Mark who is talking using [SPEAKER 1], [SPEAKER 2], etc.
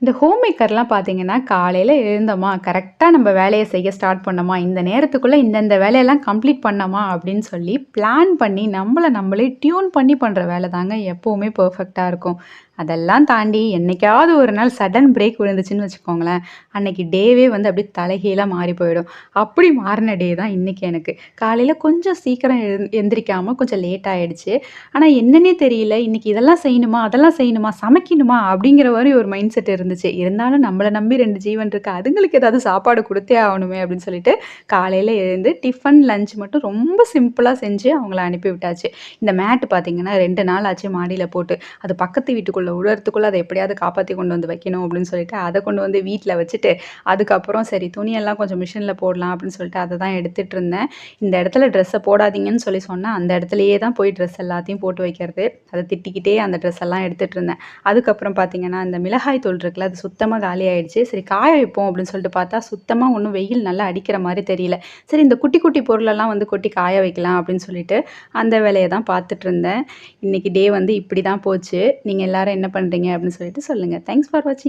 [SPEAKER 1] இந்த ஹோம் மேக்கர்லாம் பார்த்தீங்கன்னா, காலையில எழுந்தோமா, கரெக்ட்டா நம்ம வேலைய செய்ய ஸ்டார்ட் பண்ணோமா, இந்த நேரத்துக்குள்ள இந்தந்த வேலையெல்லாம் கம்ப்ளீட் பண்ணோமா அப்படின்னு சொல்லி பிளான் பண்ணி நம்மள நம்மளே டியூன் பண்ணி பண்ற வேலை தாங்க எப்பவுமே பெர்ஃபெக்ட்டா இருக்கும். அதெல்லாம் தாண்டி என்னைக்காவது ஒரு நாள் சடன் பிரேக் விழுந்துச்சுன்னு வச்சுக்கோங்களேன், அன்னைக்கு டேவே வந்து அப்படியே தலைகீழா மாறி போயிடும். அப்படி மாறுன டே தான் இன்னைக்கு எனக்கு. காலையில கொஞ்சம் சீக்கிரம் எந்திரிக்காம கொஞ்சம் லேட் ஆயிடுச்சு. ஆனா என்னன்னே தெரியல, இன்னைக்கு இதெல்லாம் செய்யணுமா, அதெல்லாம் செய்யணுமா, சமைக்கணுமா அப்படிங்கிற மாரி ஒரு மைண்ட் செட் இருந்துச்சு. இருந்தாலும் நம்மள நம்பி 2 ஜீவன் இருக்கு. அதுங்களுக்கு ஏதாவது சாப்பாடு குடுத்தே ஆகணுமே அப்படின்னு சொல்லிட்டு, காலையில எழுந்து டிஃபன், லஞ்ச் மட்டும் ரொம்ப சிம்பிளா செஞ்சு அவங்கள அனுப்பி விட்டாச்சு. இந்த மேட் பார்த்தீங்கன்னா 2 நாள் ஆச்சு மாடியில போட்டு. அது பக்கத்து வீட்டுக்குள்ள விழறதுக்குள்ள அத எப்படியாவது காப்பாத்தி கொண்டு வந்து வைக்கணும் அப்படின்னு சொல்லிட்டு, அத கொண்டு வந்து வீட்ல வச்சுட்டு, அதுக்கப்புறம் சரி துணியெல்லாம் கொஞ்சம் மிஷின்ல போடலாம் அப்படின்னு சொல்லிட்டு அத தான் எடுத்துட்டு இருந்தேன். இந்த இடத்துல ட்ரெஸ்ஸ போடாதீங்கன்னு சொல்லி சொன்னா, அந்த இடத்துலயே தான் போய் ட்ரெஸ் எல்லாத்தையும் போட்டு வைக்கிறது. அத திட்டிக்கிட்டே அந்த ட்ரெஸ் எல்லாம் எடுத்துட்டு இருந்தேன். அதுக்கப்புறம் பார்த்தீங்கன்னா, இந்த மிளகாய் தூள் இருக்குல்ல, அது சுத்தமா காலியாயிடுச்சு. சரி காய வைப்போம் அப்படின்னு சொல்லிட்டு பார்த்தா, சுத்தமா ஒண்ணும் வெயில் நல்லா அடிக்கிற மாரி தெரியல. சரி இந்த குட்டி குட்டி பொருளெல்லாம் வந்து கொட்டி காய வைக்கலாம் அப்படின்னு சொல்லிட்டு, அந்த வேலைய தான் பார்த்துட்டு இருந்தேன். இன்னைக்கு டே வந்து இப்படி தான் போச்சு. நீங்க எல்லாரும் என்ன பண்றீங்க அப்படின்னு சொல்லிட்டு சொல்லுங்க. தேங்க்ஸ் ஃபார் வாட்சிங்.